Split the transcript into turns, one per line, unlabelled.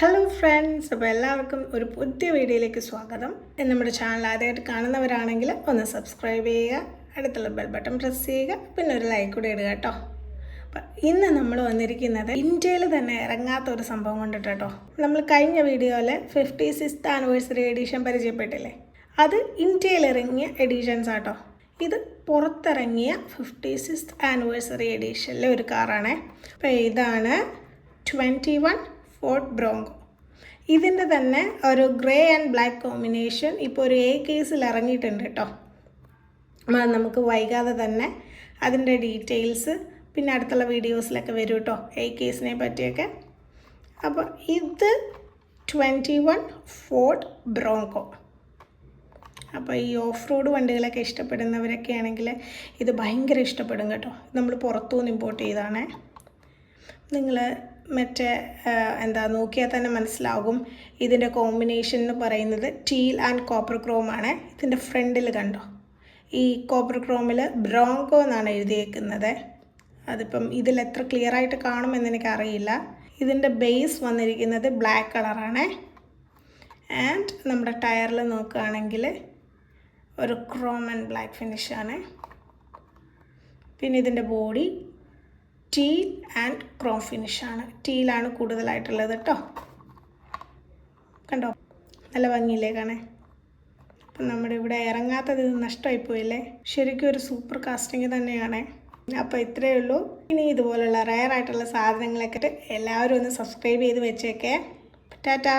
Hello friends, അപ്പോൾ എല്ലാവർക്കും ഒരു പുതിയ വീഡിയോയിലേക്ക് സ്വാഗതം. നമ്മുടെ ചാനൽ ആദ്യമായിട്ട് കാണുന്നവരാണെങ്കിൽ ഒന്ന് സബ്സ്ക്രൈബ് ചെയ്യുക, അടുത്തുള്ള ബെൽ ബട്ടൺ പ്രസ് ചെയ്യുക, പിന്നെ ഒരു ലൈക്ക് കൂടെ ഇടുക കേട്ടോ. അപ്പം ഇന്ന് നമ്മൾ വന്നിരിക്കുന്നത് ഇന്ത്യയിൽ തന്നെ ഇറങ്ങാത്ത ഒരു സംഭവം കൊണ്ടിട്ട് കേട്ടോ. നമ്മൾ കഴിഞ്ഞ വീഡിയോയിൽ 56th ആനിവേഴ്സറി എഡിഷൻ പരിചയപ്പെട്ടില്ലേ, അത് ഇന്ത്യയിൽ ഇറങ്ങിയ എഡിഷൻസ് ആട്ടോ. ഇത് പുറത്തിറങ്ങിയ 56th ആനിവേഴ്സറി എഡിഷനിലെ ഒരു കാറാണ്. അപ്പോൾ ഇതാണ് 21 ഫോർഡ് ബ്രോങ്കോ. ഇതിൻ്റെ തന്നെ ഒരു ഗ്രേ ആൻഡ് ബ്ലാക്ക് കോമ്പിനേഷൻ ഇപ്പോൾ ഒരു കേസിൽ ഇറങ്ങിയിട്ടുണ്ട് കേട്ടോ. നമുക്ക് വൈകാതെ തന്നെ അതിൻ്റെ ഡീറ്റെയിൽസ് പിന്നെ അടുത്തുള്ള വീഡിയോസിലൊക്കെ വരും കേട്ടോ, കേസിനെ പറ്റിയൊക്കെ. അപ്പോൾ ഇത് 21 ഫോർഡ് ബ്രോങ്കോ. അപ്പോൾ ഈ ഓഫ് റോഡ് വണ്ടികളൊക്കെ ഇഷ്ടപ്പെടുന്നവരൊക്കെ ആണെങ്കിൽ ഇത് ഭയങ്കര ഇഷ്ടപ്പെടും കേട്ടോ. നമ്മൾ പുറത്തുനിന്ന് ഇമ്പോർട്ട് ചെയ്തതാണ്. നിങ്ങൾ മറ്റേ നോക്കിയാൽ തന്നെ മനസ്സിലാകും. ഇതിൻ്റെ കോമ്പിനേഷൻ എന്ന് പറയുന്നത് ടീൽ ആൻഡ് കോപ്പർ ക്രോമാണ്. ഇതിൻ്റെ ഫ്രണ്ടിൽ കണ്ടോ, ഈ കോപ്പർ ക്രോമിൽ ബ്രോങ്കോ എന്നാണ് എഴുതിയേക്കുന്നത്. അതിപ്പം ഇതിൽ എത്ര ക്ലിയർ ആയിട്ട് കാണുമെന്ന് എനിക്കറിയില്ല. ഇതിൻ്റെ ബേസ് വന്നിരിക്കുന്നത് ബ്ലാക്ക് കളറാണ്. ആൻഡ് നമ്മുടെ ടയറിൽ നോക്കുകയാണെങ്കിൽ ഒരു ക്രോം ആൻഡ് ബ്ലാക്ക് ഫിനിഷാണ്. പിന്നെ ഇതിൻ്റെ ബോഡി ടീൽ ആൻഡ് ക്രോം ഫിനിഷാണ്. ടീലാണ് കൂടുതലായിട്ടുള്ളത് കേട്ടോ. കണ്ടോ, നല്ല ഭംഗിയില്ലേ കാണേ. അപ്പം നമ്മുടെ ഇവിടെ ഇറങ്ങാത്തത് ഇത് നഷ്ടമായിപ്പോയില്ലേ. ശരിക്കും ഒരു സൂപ്പർ കാസ്റ്റിംഗ് തന്നെയാണ്. അപ്പോൾ ഇത്രയേ ഉള്ളൂ. ഇനി ഇതുപോലുള്ള റെയർ ആയിട്ടുള്ള സാധനങ്ങളൊക്കെ എല്ലാവരും ഒന്ന് സബ്സ്ക്രൈബ് ചെയ്ത് വെച്ചേക്കേ. ടാറ്റാ.